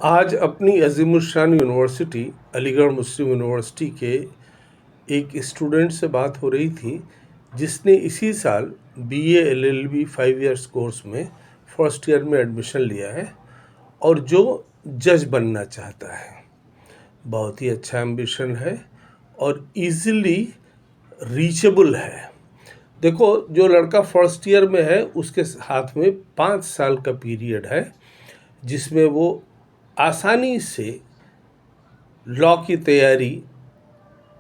आज अपनी अज़ीमुशान यूनिवर्सिटी अलीगढ़ मुस्लिम यूनिवर्सिटी के एक स्टूडेंट से बात हो रही थी जिसने इसी साल बीए एलएलबी 5 इयर्स कोर्स में फर्स्ट ईयर में एडमिशन लिया है और जो जज बनना चाहता है। बहुत ही अच्छा एम्बिशन है और इजीली रीचेबल है। देखो, जो लड़का फर्स्ट ईयर में है उसके हाथ में 5 साल का पीरियड है जिसमें वो आसानी से लॉ की तैयारी,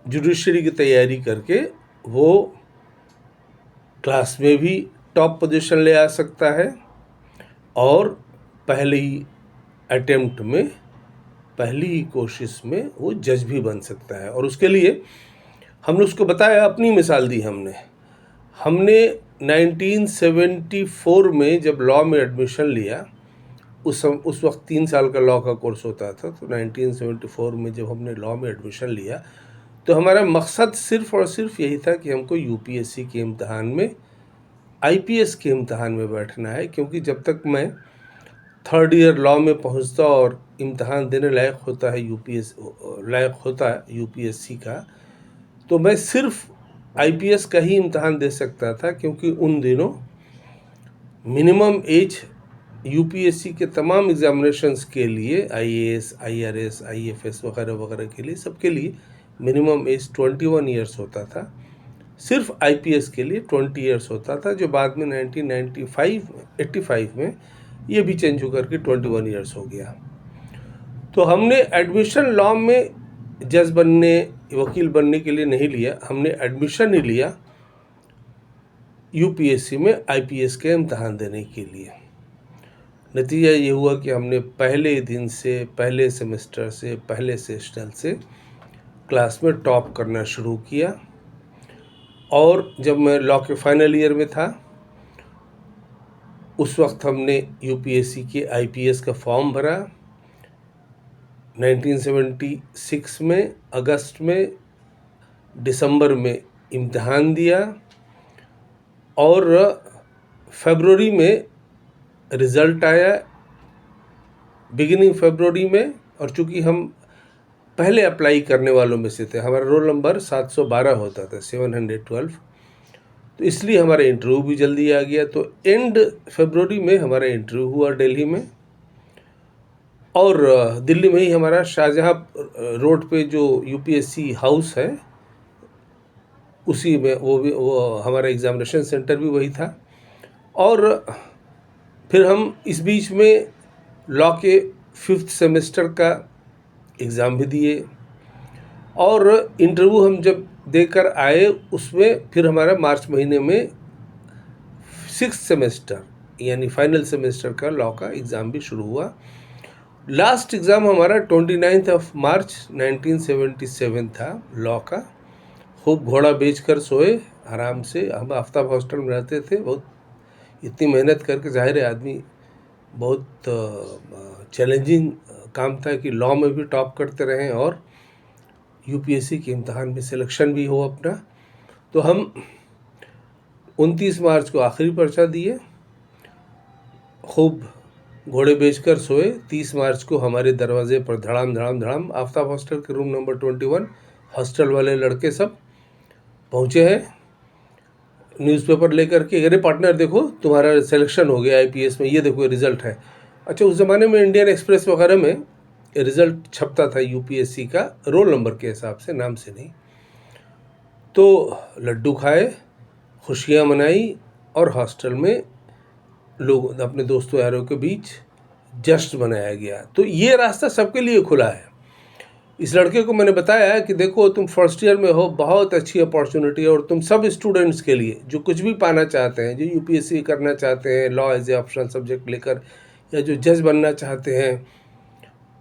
जुडिशरी की तैयारी करके वो क्लास में भी टॉप पोजीशन ले आ सकता है और पहले ही अटेम्प्ट में, पहली ही कोशिश में वो जज भी बन सकता है। और उसके लिए हमने उसको बताया, अपनी मिसाल दी। हमने 1974 में जब लॉ में एडमिशन लिया, उस वक्त 3 साल का लॉ का कोर्स होता था। तो 1974 में जब हमने लॉ में एडमिशन लिया तो हमारा मकसद सिर्फ़ और सिर्फ यही था कि हमको यूपीएससी के इम्तहान में, आईपीएस के इम्तहान में बैठना है। क्योंकि जब तक मैं थर्ड ईयर लॉ में पहुंचता और इम्तहान देने लायक होता है यूपीएससी का, तो मैं सिर्फ आईपीएस का ही इम्तहान दे सकता था। क्योंकि उन दिनों मिनिमम एज यूपीएससी के तमाम एग्जामिनेशंस के लिए, आईएएस, आईआरएस, आईएफएस वगैरह वगैरह के लिए, सबके लिए मिनिमम एज 21 ईयर्स होता था। सिर्फ आईपीएस के लिए 20 ईयर्स होता था, जो बाद में 1985 में ये भी चेंज होकर के 21 ईयर्स हो गया। तो हमने एडमिशन लॉ में जज बनने, वकील बनने के लिए नहीं लिया। हमने एडमिशन ही लिया यूपीएससी में आईपीएस के इम्तहान देने के लिए। नतीजा ये हुआ कि हमने पहले दिन से, पहले सेमेस्टर से, पहले सेशनल से क्लास में टॉप करना शुरू किया। और जब मैं लॉ के फाइनल ईयर में था उस वक्त हमने यूपीएससी के आईपीएस का फॉर्म भरा। 1976 में अगस्त में, दिसंबर में इम्तहान दिया और फरवरी में रिज़ल्ट आया, बिगिनिंग फरवरी में। और चूँकि हम पहले अप्लाई करने वालों में से थे, हमारा रोल नंबर 712 होता था, 712, तो इसलिए हमारा इंटरव्यू भी जल्दी आ गया। तो एंड फरवरी में हमारा इंटरव्यू हुआ दिल्ली में। और दिल्ली में ही हमारा शाहजहाँ रोड पे जो यूपीएससी हाउस है, उसी में वो हमारा एग्ज़ामिनेशन सेंटर भी वही था। और फिर हम इस बीच में लॉ के 5th सेमेस्टर का एग्ज़ाम भी दिए। और इंटरव्यू हम जब देकर आए उसमें फिर हमारा मार्च महीने में 6th सेमेस्टर यानी फाइनल सेमेस्टर का लॉ का एग्ज़ाम भी शुरू हुआ। लास्ट एग्ज़ाम हमारा 29 मार्च 1977 था लॉ का। खूब घोड़ा बेचकर सोए आराम से। हम आफ्ताब हॉस्टल में रहते थे। बहुत इतनी मेहनत करके, जाहिर है आदमी, बहुत चैलेंजिंग काम था कि लॉ में भी टॉप करते रहें और यूपीएससी के इम्तहान में सिलेक्शन भी हो अपना। तो हम 29 मार्च को आखिरी पर्चा दिए, खूब घोड़े बेचकर सोए। 30 मार्च को हमारे दरवाजे पर धड़ाम धड़ाम धड़ाम आफ्ताब हॉस्टल के रूम नंबर 21 हॉस्टल वाले लड़के सब पहुँचे हैं न्यूज़पेपर लेकर के। अरे पार्टनर, देखो तुम्हारा सिलेक्शन हो गया आईपीएस में, ये देखो रिज़ल्ट है। अच्छा, उस ज़माने में इंडियन एक्सप्रेस वगैरह में रिज़ल्ट छपता था यूपीएससी का रोल नंबर के हिसाब से, नाम से नहीं। तो लड्डू खाए, खुशियाँ मनाई और हॉस्टल में लोग, अपने दोस्तों यारों के बीच जश्न मनाया गया। तो ये रास्ता सबके लिए खुला है। इस लड़के को मैंने बताया कि देखो, तुम फर्स्ट ईयर में हो, बहुत अच्छी अपॉर्चुनिटी है। और तुम सब स्टूडेंट्स के लिए जो कुछ भी पाना चाहते हैं, जो यूपीएससी करना चाहते हैं law as a optional subject लेकर, या जो जज बनना चाहते हैं,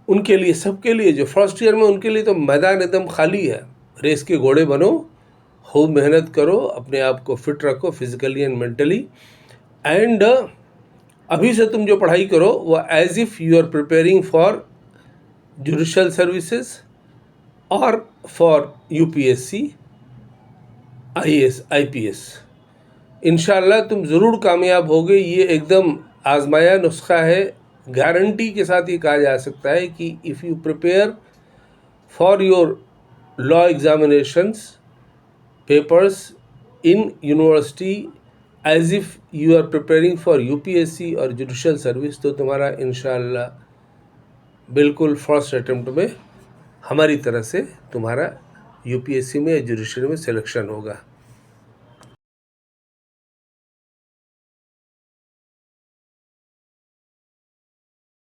उनके लिए, सबके लिए, जो फर्स्ट ईयर में, उनके लिए तो मैदान एकदम खाली है। रेस के घोड़े बनो, खूब मेहनत करो, अपने आप को फिट रखो फिजिकली एंड मेंटली। एंड अभी से तुम जो पढ़ाई करो वो as if you are preparing for judicial services और फॉर यूपीएससी, आईएएस, आईपीएस। इंशाल्लाह तुम ज़रूर कामयाब होगे। ये एकदम आजमाया नुस्खा है, गारंटी के साथ ये कहा जा सकता है कि if you prepare for your law examinations papers in university as if you are preparing for UPSC और जुडिशल सर्विस, तो तुम्हारा इंशाअल्लाह बिल्कुल फर्स्ट अटेम्प्ट में हमारी तरह से तुम्हारा यूपीएससी में या जुडिशल में सिलेक्शन होगा।